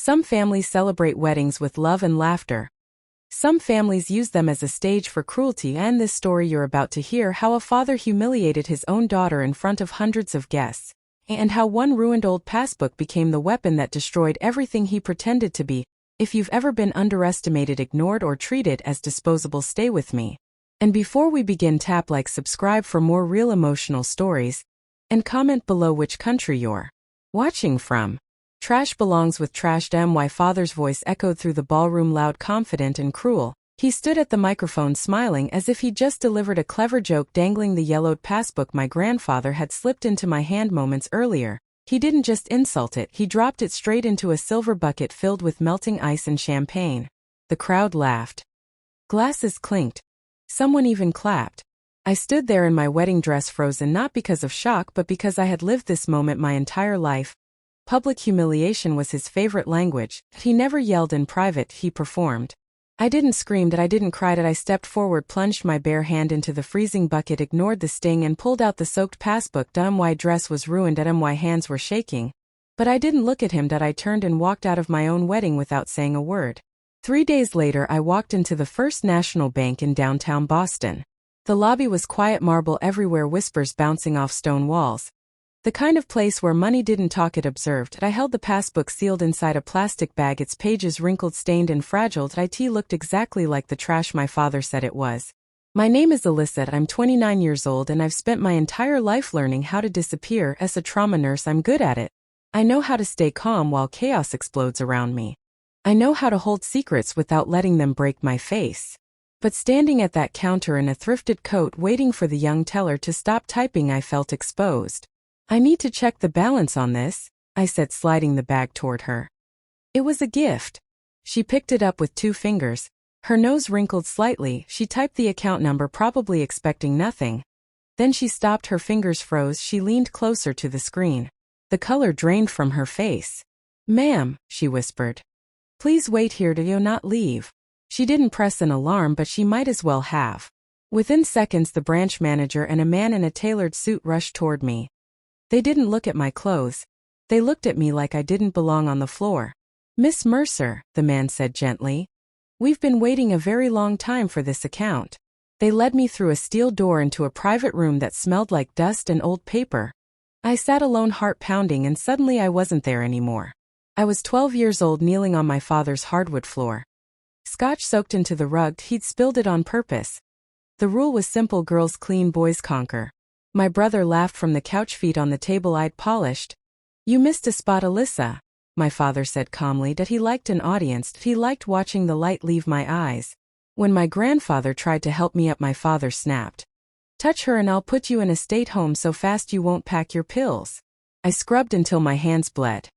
Some families celebrate weddings with love and laughter. Some families use them as a stage for cruelty, and this story you're about to hear how a father humiliated his own daughter in front of hundreds of guests, and how one ruined old passbook became the weapon that destroyed everything he pretended to be. If you've ever been underestimated, ignored, or treated as disposable, stay with me. And before we begin, tap like, subscribe for more real emotional stories, and comment below which country you're watching from. Trash belongs with trashed. My father's voice echoed through the ballroom, loud, confident, and cruel. He stood at the microphone smiling as if he'd just delivered a clever joke, dangling the yellowed passbook my grandfather had slipped into my hand moments earlier. He didn't just insult it, he dropped it straight into a silver bucket filled with melting ice and champagne. The crowd laughed. Glasses clinked. Someone even clapped. I stood there in my wedding dress, frozen, not because of shock but because I had lived this moment my entire life. Public humiliation was his favorite language. He never yelled in private, he performed. I didn't scream, I didn't cry. I stepped forward, plunged my bare hand into the freezing bucket, ignored the sting, and pulled out the soaked passbook. My dress was ruined, my hands were shaking. But I didn't look at him. I turned and walked out of my own wedding without saying a word. 3 days later, I walked into the First National Bank in downtown Boston. The lobby was quiet, marble everywhere, whispers bouncing off stone walls. The kind of place where money didn't talk, it observed. I held the passbook sealed inside a plastic bag, its pages wrinkled, stained, and fragile. It looked exactly like the trash my father said it was. My name is Alyssa. I'm 29 years old and I've spent my entire life learning how to disappear. As a trauma nurse, I'm good at it. I know how to stay calm while chaos explodes around me. I know how to hold secrets without letting them break my face. But standing at that counter in a thrifted coat, waiting for the young teller to stop typing, I felt exposed. I need to check the balance on this, I said, sliding the bag toward her. It was a gift. She picked it up with 2 fingers. Her nose wrinkled slightly. She typed the account number, probably expecting nothing. Then she stopped, her fingers froze. She leaned closer to the screen. The color drained from her face. "Ma'am," she whispered. "Please wait here, do you not leave." She didn't press an alarm, but she might as well have. Within seconds, the branch manager and a man in a tailored suit rushed toward me. They didn't look at my clothes. They looked at me like I didn't belong on the floor. "Miss Mercer," the man said gently. "We've been waiting a very long time for this account." They led me through a steel door into a private room that smelled like dust and old paper. I sat alone, heart pounding, and suddenly I wasn't there anymore. I was 12 years old, kneeling on my father's hardwood floor. Scotch soaked into the rug, he'd spilled it on purpose. The rule was simple: girls clean, boys conquer. My brother laughed from the couch, feet on the table I'd polished. "You missed a spot, Alyssa," my father said calmly. That he liked an audience. He liked watching the light leave my eyes. When my grandfather tried to help me up, my father snapped. "Touch her and I'll put you in a state home so fast you won't pack your pills." I scrubbed until my hands bled.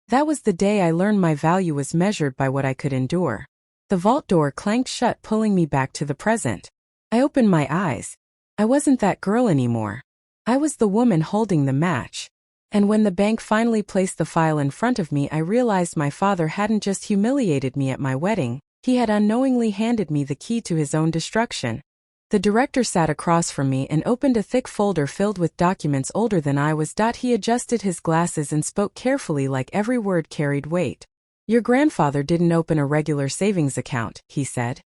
That was the day I learned my value was measured by what I could endure. The vault door clanked shut, pulling me back to the present. I opened my eyes. I wasn't that girl anymore. I was the woman holding the match. And when the bank finally placed the file in front of me, I realized my father hadn't just humiliated me at my wedding, he had unknowingly handed me the key to his own destruction. The director sat across from me and opened a thick folder filled with documents older than I was. He adjusted his glasses and spoke carefully, like every word carried weight. "Your grandfather didn't open a regular savings account," he said.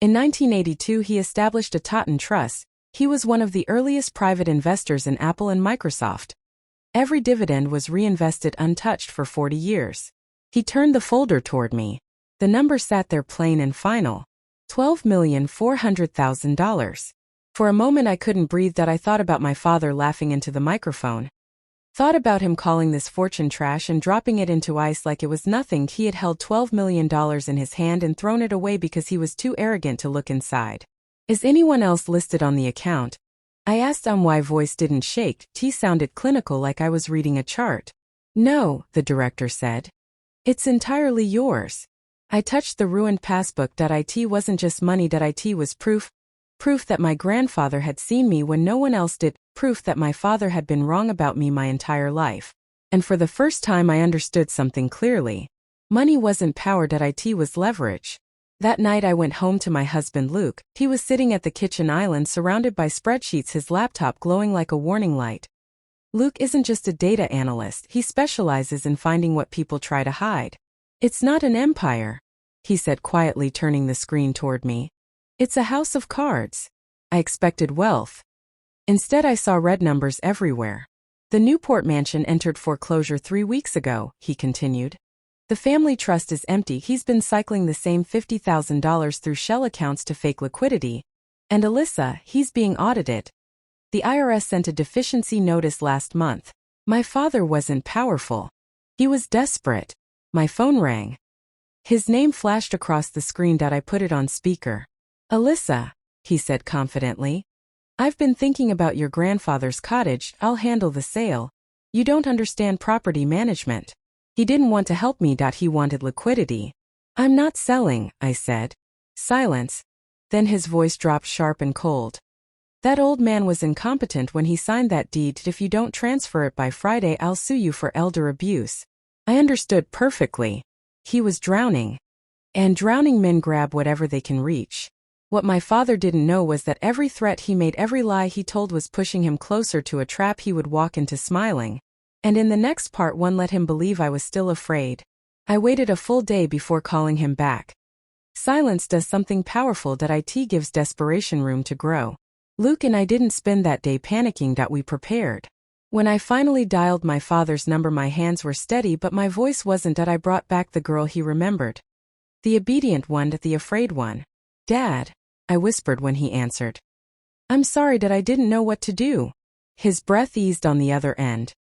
"In 1982 he established a Totten Trust. He was one of the earliest private investors in Apple and Microsoft. Every dividend was reinvested untouched for 40 years. He turned the folder toward me. The number sat there, plain and final. $12,400,000. For a moment I couldn't breathe. I thought about my father laughing into the microphone. Thought about him calling this fortune trash and dropping it into ice like it was nothing. He had held $12 million in his hand and thrown it away because he was too arrogant to look inside. "Is anyone else listed on the account?" I asked. My voice didn't shake. He sounded clinical, like I was reading a chart. "No," the director said. "It's entirely yours." I touched the ruined passbook. It wasn't just money. It was proof. Proof that my grandfather had seen me when no one else did. Proof that my father had been wrong about me my entire life. And for the first time I understood something clearly. Money wasn't power. It was leverage. That night I went home to my husband Luke. He was sitting at the kitchen island surrounded by spreadsheets, his laptop glowing like a warning light. Luke isn't just a data analyst, he specializes in finding what people try to hide. It's not an empire, he said quietly, turning the screen toward me. It's a house of cards. I expected wealth. Instead, I saw red numbers everywhere. The Newport mansion entered foreclosure 3 weeks ago, he continued. The family trust is empty. He's been cycling the same $50,000 through shell accounts to fake liquidity. And Alyssa, he's being audited. The IRS sent a deficiency notice last month. My father wasn't powerful. He was desperate. My phone rang. His name flashed across the screen. I put it on speaker. Alyssa, he said confidently. I've been thinking about your grandfather's cottage. I'll handle the sale. You don't understand property management. He didn't want to help me. He wanted liquidity. I'm not selling, I said. Silence. Then his voice dropped sharp and cold. That old man was incompetent when he signed that deed. If you don't transfer it by Friday, I'll sue you for elder abuse. I understood perfectly. He was drowning. And drowning men grab whatever they can reach. What my father didn't know was that every threat he made, every lie he told was pushing him closer to a trap he would walk into smiling. And in the next part, one let him believe I was still afraid. I waited a full day before calling him back. Silence does something powerful. It gives desperation room to grow. Luke and I didn't spend that day panicking. We prepared. When I finally dialed my father's number, my hands were steady, but my voice wasn't. I brought back the girl he remembered. The obedient one, the afraid one. Dad, I whispered when he answered. I'm sorry. I didn't know what to do. His breath eased on the other end.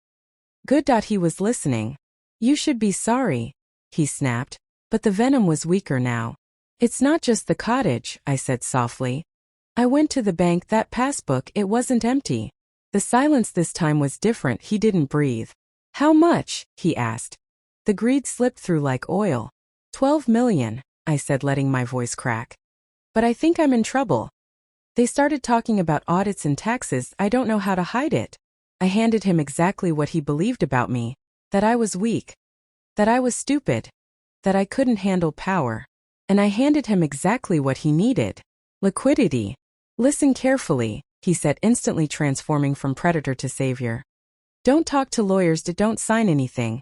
Good. He was listening. You should be sorry, he snapped. But the venom was weaker now. It's not just the cottage, I said softly. I went to the bank. That passbook, it wasn't empty. The silence this time was different. He didn't breathe. How much? He asked. The greed slipped through like oil. 12 million, I said, letting my voice crack. But I think I'm in trouble. They started talking about audits and taxes. I don't know how to hide it. I handed him exactly what he believed about me. That I was weak. That I was stupid. That I couldn't handle power. And I handed him exactly what he needed. Liquidity. Listen carefully, he said, instantly transforming from predator to savior. Don't talk to lawyers. Don't sign anything.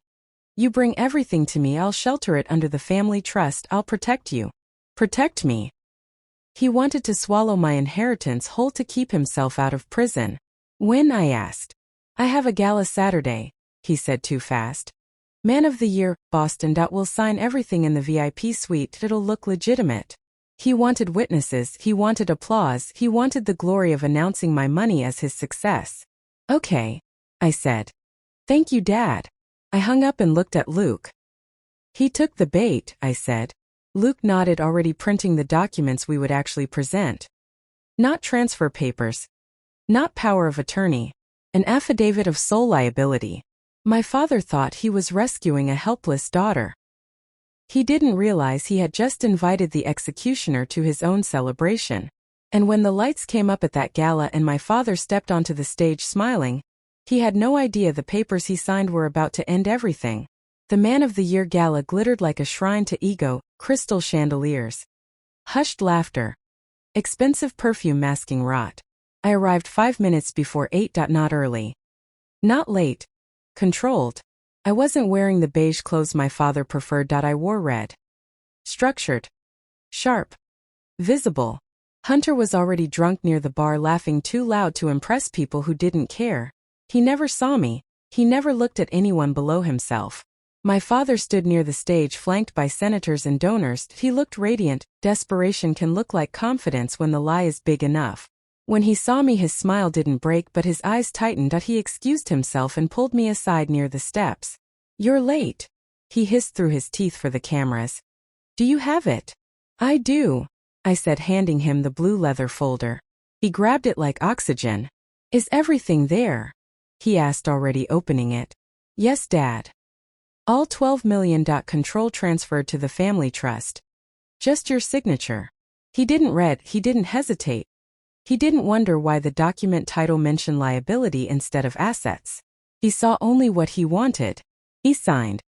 You bring everything to me. I'll shelter it under the family trust. I'll protect you. Protect me. He wanted to swallow my inheritance whole to keep himself out of prison. When? I asked. I have a gala Saturday, he said too fast. Man of the Year, Boston. We'll sign everything in the VIP suite. It'll look legitimate. He wanted witnesses. He wanted applause. He wanted the glory of announcing my money as his success. Okay, I said. Thank you, Dad. I hung up and looked at Luke. He took the bait, I said. Luke nodded, already printing the documents we would actually present. Not transfer papers. Not power of attorney. An affidavit of sole liability. My father thought he was rescuing a helpless daughter. He didn't realize he had just invited the executioner to his own celebration. And when the lights came up at that gala and my father stepped onto the stage smiling, he had no idea the papers he signed were about to end everything. The Man of the Year gala glittered like a shrine to ego, crystal chandeliers. Hushed laughter. Expensive perfume masking rot. I arrived 5 minutes before 8. Not early. Not late. Controlled. I wasn't wearing the beige clothes my father preferred. I wore red. Structured. Sharp. Visible. Hunter was already drunk near the bar, laughing too loud to impress people who didn't care. He never saw me. He never looked at anyone below himself. My father stood near the stage, flanked by senators and donors. He looked radiant. Desperation can look like confidence when the lie is big enough. When he saw me, his smile didn't break, but his eyes tightened. He excused himself and pulled me aside near the steps. You're late, he hissed through his teeth for the cameras. Do you have it? I do, I said, handing him the blue leather folder. He grabbed it like oxygen. Is everything there? He asked, already opening it. Yes, Dad. All 12 million. Control transferred to the family trust. Just your signature. He didn't read, he didn't hesitate. He didn't wonder why the document title mentioned liability instead of assets. He saw only what he wanted. He signed.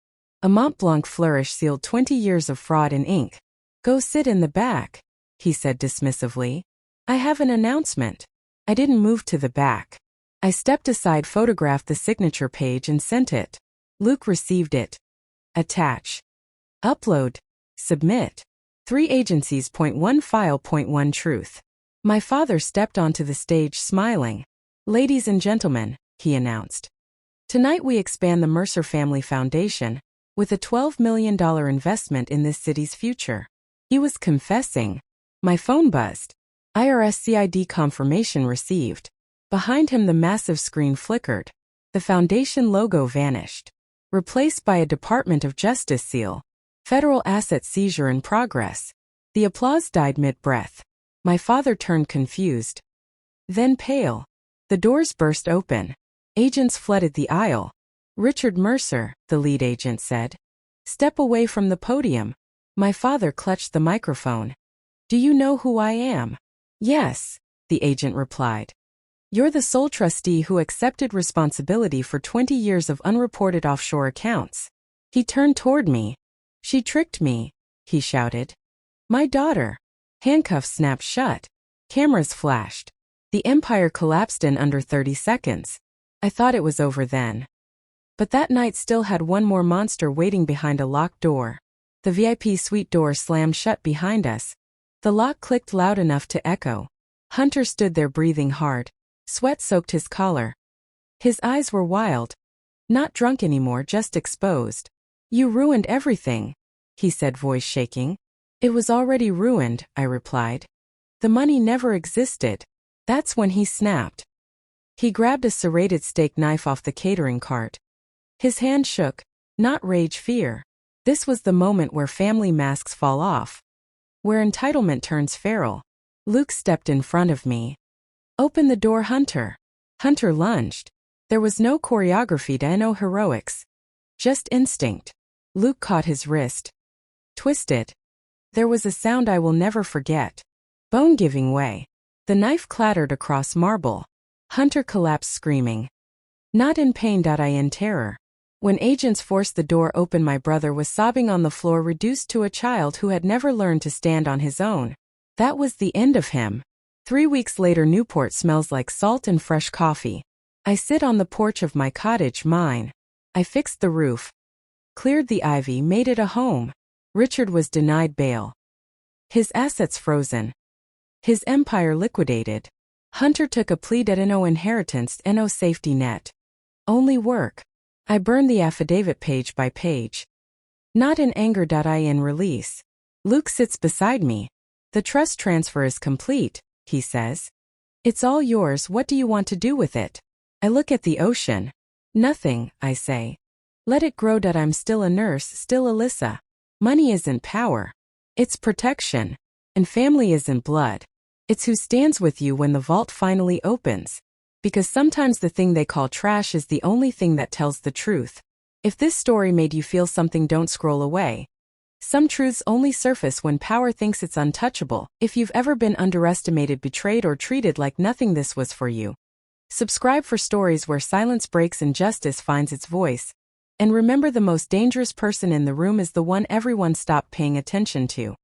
A Mont Blanc flourish sealed 20 years of fraud in ink. Go sit in the back, he said dismissively. I have an announcement. I didn't move to the back. I stepped aside, photographed the signature page and sent it. Luke received it. Attach. Upload. Submit. 3 agencies. Point 1 file. Point 1 truth. My father stepped onto the stage smiling. Ladies and gentlemen, he announced. Tonight we expand the Mercer Family Foundation with a $12 million investment in this city's future. He was confessing. My phone buzzed. IRS CID confirmation received. Behind him the massive screen flickered. The foundation logo vanished. Replaced by a Department of Justice seal. Federal asset seizure in progress. The applause died mid-breath. My father turned confused. Then pale. The doors burst open. Agents flooded the aisle. Richard Mercer, the lead agent said. Step away from the podium. My father clutched the microphone. Do you know who I am? Yes, the agent replied. You're the sole trustee who accepted responsibility for 20 years of unreported offshore accounts. He turned toward me. She tricked me, he shouted. My daughter. Handcuffs snapped shut. Cameras flashed. The empire collapsed in under 30 seconds. I thought it was over then. But that night still had one more monster waiting behind a locked door. The VIP suite door slammed shut behind us. The lock clicked loud enough to echo. Hunter stood there breathing hard. Sweat soaked his collar. His eyes were wild. Not drunk anymore, just exposed. You ruined everything, he said, voice shaking. It was already ruined, I replied. The money never existed. That's when he snapped. He grabbed a serrated steak knife off the catering cart. His hand shook, not rage, fear. This was the moment where family masks fall off. Where entitlement turns feral. Luke stepped in front of me. Open the door, Hunter. Hunter lunged. There was no choreography, no heroics. Just instinct. Luke caught his wrist. Twisted. There was a sound I will never forget. Bone giving way. The knife clattered across marble. Hunter collapsed screaming. Not in pain, in terror. When agents forced the door open, my brother was sobbing on the floor, reduced to a child who had never learned to stand on his own. That was the end of him. 3 weeks later, Newport smells like salt and fresh coffee. I sit on the porch of my cottage, mine. I fixed the roof. Cleared the ivy, made it a home. Richard was denied bail. His assets frozen. His empire liquidated. Hunter took a plea that no inheritance, no safety net. Only work. I burned the affidavit page by page. Not in anger. In release. Luke sits beside me. The trust transfer is complete, he says. It's all yours. What do you want to do with it? I look at the ocean. Nothing, I say. Let it grow. I'm still a nurse, still Alyssa. Money isn't power. It's protection. And family isn't blood. It's who stands with you when the vault finally opens. Because sometimes the thing they call trash is the only thing that tells the truth. If this story made you feel something, don't scroll away. Some truths only surface when power thinks it's untouchable. If you've ever been underestimated, betrayed, or treated like nothing, this was for you. Subscribe for stories where silence breaks and justice finds its voice. And remember, the most dangerous person in the room is the one everyone stopped paying attention to.